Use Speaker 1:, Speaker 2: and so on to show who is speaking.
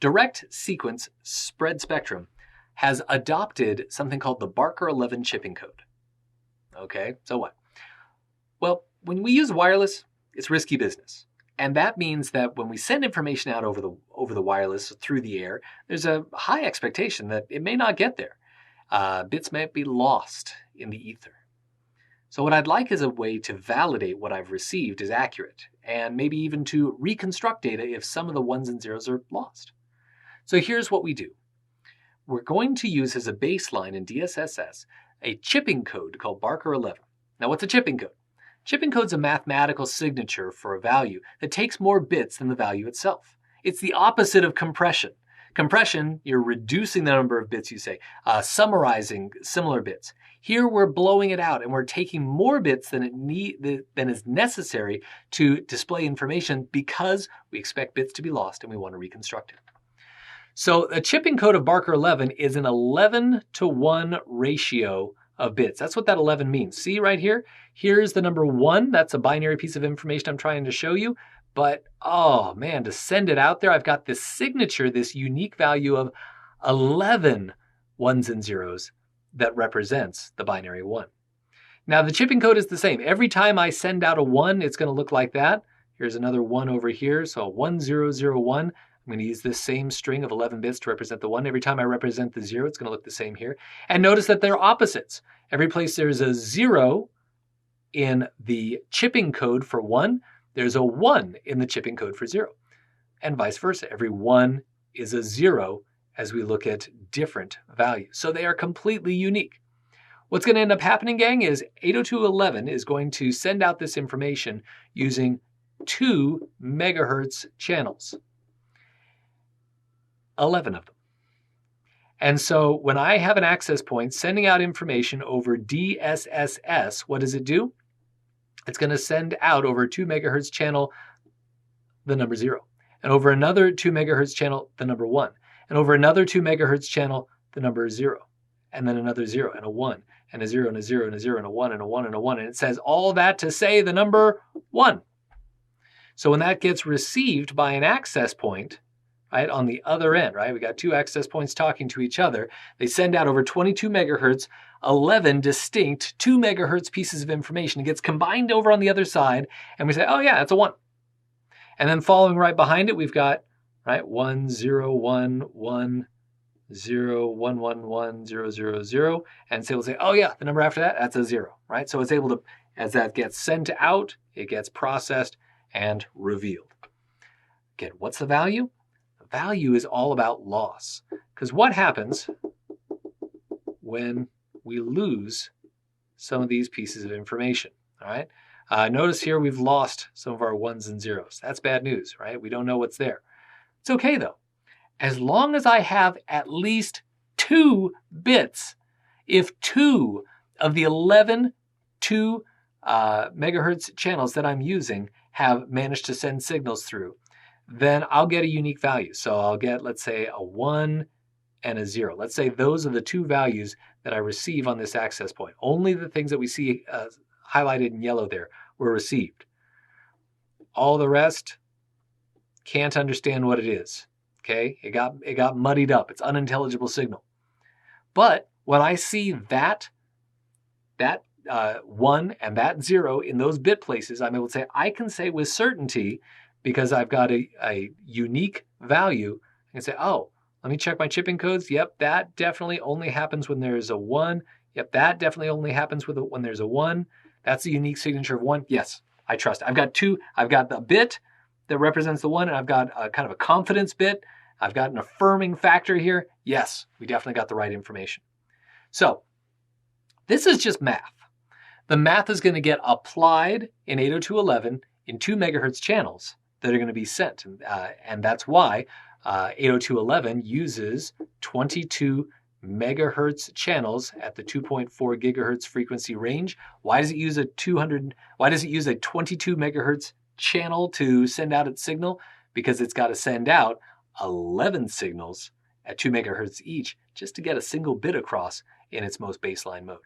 Speaker 1: Direct sequence spread spectrum has adopted something called the Barker 11 chipping code. Okay, so what? Well, when we use wireless, it's risky business. And that means that when we send information out over the wireless through the air, there's a high expectation that it may not get there. Bits may be lost in the ether. So what I'd like is a way to validate what I've received is accurate, and maybe even to reconstruct data if some of the ones and zeros are lost. So here's what we do. We're going to use as a baseline in DSSS a chipping code called Barker 11. Now what's a chipping code? Chipping code is a mathematical signature for a value that takes more bits than the value itself. It's the opposite of compression. Compression, you're reducing the number of bits you say, summarizing similar bits. Here we're blowing it out and we're taking more bits than is necessary to display information because we expect bits to be lost and we want to reconstruct it. So a chipping code of Barker 11 is an 11-to-1 ratio of bits. That's what that 11 means. See right here? Here's the number 1. That's a binary piece of information I'm trying to show you. But, oh man, to send it out there, I've got this signature, this unique value of 11 ones and zeros that represents the binary 1. Now, the chipping code is the same. Every time I send out a 1, it's going to look like that. Here's another 1 over here. So 1001. I'm going to use this same string of 11 bits to represent the 1. Every time I represent the 0, it's going to look the same here. And notice that they're opposites. Every place there's a 0 in the chipping code for 1, there's a 1 in the chipping code for 0. And vice versa. Every 1 is a 0 as we look at different values. So they are completely unique. What's going to end up happening, gang, is 802.11 is going to send out this information using 2 megahertz channels. 11 of them. And so when I have an access point sending out information over DSSS, what does it do? It's going to send out over 2 megahertz channel the number 0, and over another 2 megahertz channel the number 1, and over another 2 megahertz channel the number 0, and then another 0 and a 1 and a 0 and a 0 and a 0 and a 1 and a 1 and a 1, and it says all that to say the number 1. So when that gets received by an access point, right, on the other end, right, we got 2 access points talking to each other, they send out over 22 megahertz 11 distinct 2 megahertz pieces of information. It gets combined over on the other side, and we say, oh yeah, that's a 1. And then following right behind it, we've got, right, 1, 0, 1, 1, 0, 1, 1, 1, 0, 0, 0. And so we'll say, oh yeah, the number after that, that's a 0, right? So it's able to, as that gets sent out, it gets processed and revealed. Again, what's the value? The value is all about loss. Because what happens when we lose some of these pieces of information, all right? Notice here we've lost some of our 1s and 0s. That's bad news, right? We don't know what's there. It's okay though. As long as I have at least 2 bits, if 2 of the 11 2 megahertz channels that I'm using have managed to send signals through, then I'll get a unique value. So I'll get, let's say, a 1 and a 0. Let's say those are the 2 values that I receive on this access point. Only the things that we see highlighted in yellow there were received. All the rest, can't understand what it is. Okay, it got muddied up. It's unintelligible signal. But when I see that 1 and that 0 in those bit places, I'm able to say, I can say with certainty, because I've got a unique value, I can say, oh, let me check my chipping codes. Yep, that definitely only happens when there's a 1. Yep, that definitely only happens when there's a 1. That's a unique signature of 1. Yes, I trust. I've got 2. I've got the bit that represents the 1, and I've got a kind of a confidence bit. I've got an affirming factor here. Yes, we definitely got the right information. So this is just math. The math is going to get applied in 802.11 in 2 megahertz channels that are going to be sent. And that's why 802.11 uses 22 megahertz channels at the 2.4 gigahertz frequency range. Why does it use a 22 megahertz channel to send out its signal? Because it's got to send out 11 signals at 2 megahertz each just to get a single bit across in its most baseline mode.